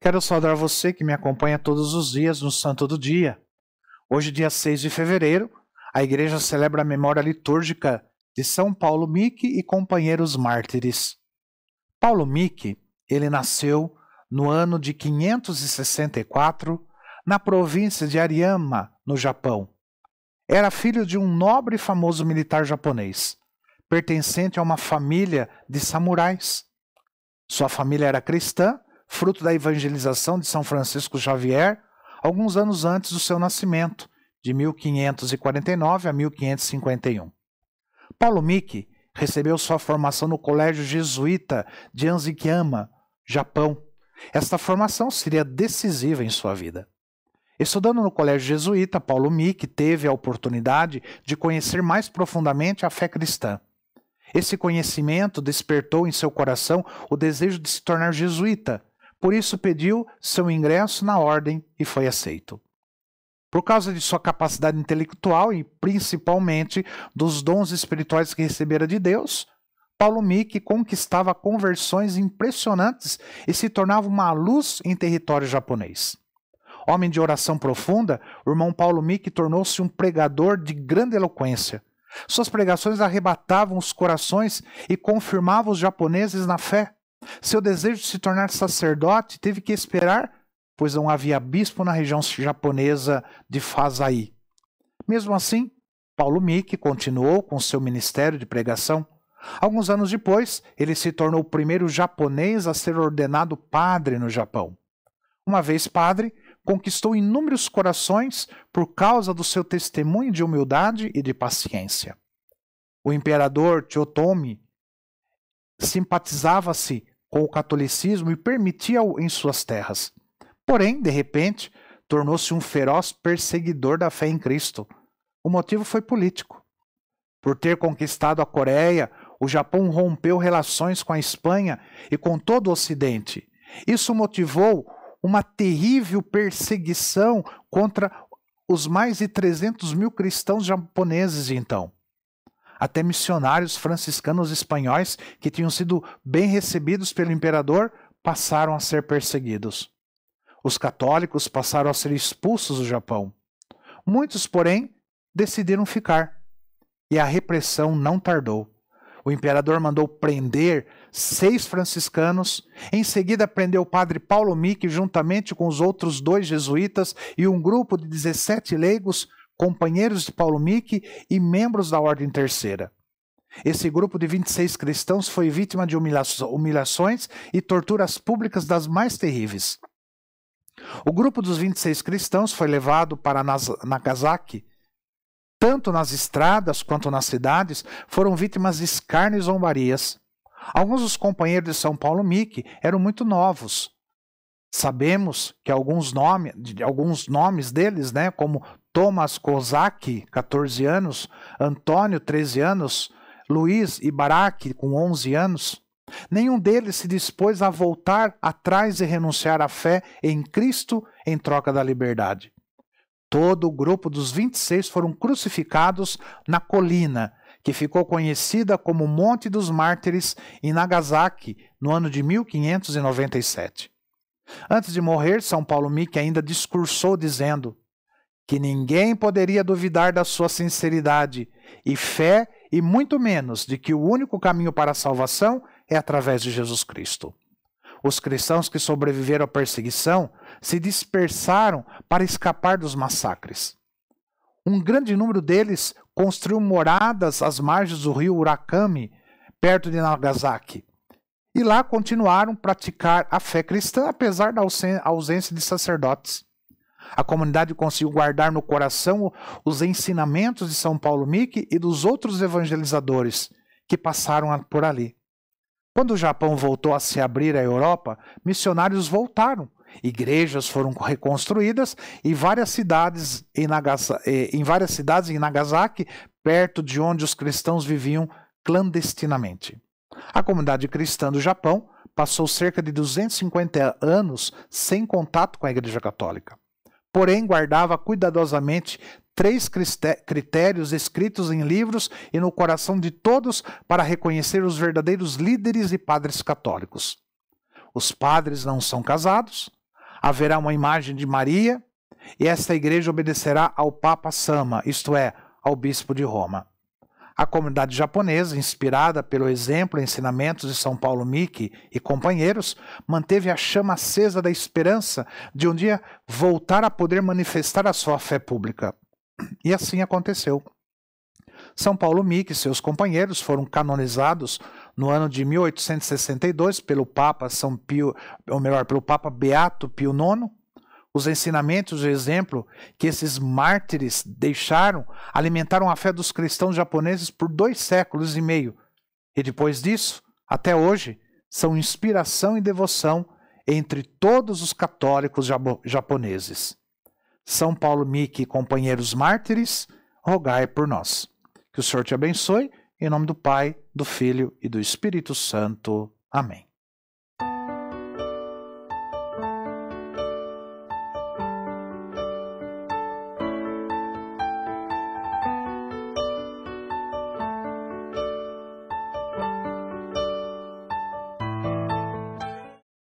Quero saudar você que me acompanha todos os dias no Santo do Dia. Hoje, dia 6 de fevereiro, a igreja celebra a memória litúrgica de São Paulo Mique e companheiros mártires. Paulo Mique, ele nasceu no ano de 564, na província de Ariama, no Japão. Era filho de um nobre e famoso militar japonês, pertencente a uma família de samurais. Sua família era cristã, fruto da evangelização de São Francisco Xavier, alguns anos antes do seu nascimento, de 1549 a 1551. Paulo Mique recebeu sua formação no Colégio Jesuíta de Anzikiyama, Japão. Esta formação seria decisiva em sua vida. Estudando no Colégio Jesuíta, Paulo Mique teve a oportunidade de conhecer mais profundamente a fé cristã. Esse conhecimento despertou em seu coração o desejo de se tornar jesuíta, por isso pediu seu ingresso na ordem e foi aceito. Por causa de sua capacidade intelectual e principalmente dos dons espirituais que recebera de Deus, Paulo Mique conquistava conversões impressionantes e se tornava uma luz em território japonês. Homem de oração profunda, o irmão Paulo Mique tornou-se um pregador de grande eloquência. Suas pregações arrebatavam os corações e confirmavam os japoneses na fé. Seu desejo de se tornar sacerdote teve que esperar, pois não havia bispo na região japonesa de Fasai. Mesmo assim, Paulo Mique continuou com seu ministério de pregação. Alguns anos depois, ele se tornou o primeiro japonês a ser ordenado padre no Japão. Uma vez padre, conquistou inúmeros corações por causa do seu testemunho de humildade e de paciência. O imperador Toyotomi simpatizava-se com o catolicismo e permitia-o em suas terras. Porém, de repente, tornou-se um feroz perseguidor da fé em Cristo. O motivo foi político. Por ter conquistado a Coreia, o Japão rompeu relações com a Espanha e com todo o Ocidente. Isso motivou uma terrível perseguição contra os mais de 300 mil cristãos japoneses de então. Até missionários franciscanos espanhóis, que tinham sido bem recebidos pelo imperador, passaram a ser perseguidos. Os católicos passaram a ser expulsos do Japão. Muitos, porém, decidiram ficar. E a repressão não tardou. O imperador mandou prender 6 franciscanos, em seguida prendeu o padre Paulo Mique juntamente com os outros 2 jesuítas e um grupo de 17 leigos, companheiros de Paulo Mique e membros da Ordem Terceira. Esse grupo de 26 cristãos foi vítima de humilhações e torturas públicas das mais terríveis. O grupo dos 26 cristãos foi levado para Nagasaki. Tanto nas estradas quanto nas cidades, foram vítimas de escárnio e zombarias. Alguns dos companheiros de São Paulo Mique eram muito novos. Sabemos que alguns nomes deles, como Thomas Kozaki, 14 anos, Antônio, 13 anos, Luiz Ibaraki, com 11 anos, nenhum deles se dispôs a voltar atrás e renunciar à fé em Cristo em troca da liberdade. Todo o grupo dos 26 foram crucificados na colina, que ficou conhecida como Monte dos Mártires, em Nagasaki, no ano de 1597. Antes de morrer, São Paulo Mique ainda discursou dizendo que ninguém poderia duvidar da sua sinceridade e fé, e muito menos de que o único caminho para a salvação é através de Jesus Cristo. Os cristãos que sobreviveram à perseguição se dispersaram para escapar dos massacres. Um grande número deles construiu moradas às margens do rio Urakami, perto de Nagasaki. E lá continuaram a praticar a fé cristã, apesar da ausência de sacerdotes. A comunidade conseguiu guardar no coração os ensinamentos de São Paulo Mique e dos outros evangelizadores que passaram por ali. Quando o Japão voltou a se abrir à Europa, missionários voltaram, igrejas foram reconstruídas e várias cidades em Nagasaki, perto de onde os cristãos viviam clandestinamente. A comunidade cristã do Japão passou cerca de 250 anos sem contato com a Igreja Católica. Porém, guardava cuidadosamente 3 critérios escritos em livros e no coração de todos para reconhecer os verdadeiros líderes e padres católicos. Os padres não são casados, haverá uma imagem de Maria e esta igreja obedecerá ao Papa Sama, isto é, ao bispo de Roma. A comunidade japonesa, inspirada pelo exemplo e ensinamentos de São Paulo Miki e companheiros, manteve a chama acesa da esperança de um dia voltar a poder manifestar a sua fé pública. E assim aconteceu. São Paulo Miki e seus companheiros foram canonizados no ano de 1862 pelo Papa pelo Papa Beato Pio IX. Os ensinamentos e o exemplo que esses mártires deixaram alimentaram a fé dos cristãos japoneses por 2 séculos e meio. E depois disso, até hoje, são inspiração e devoção entre todos os católicos japoneses. São Paulo Miki e companheiros mártires, rogai por nós. Que o Senhor te abençoe, em nome do Pai, do Filho e do Espírito Santo. Amém.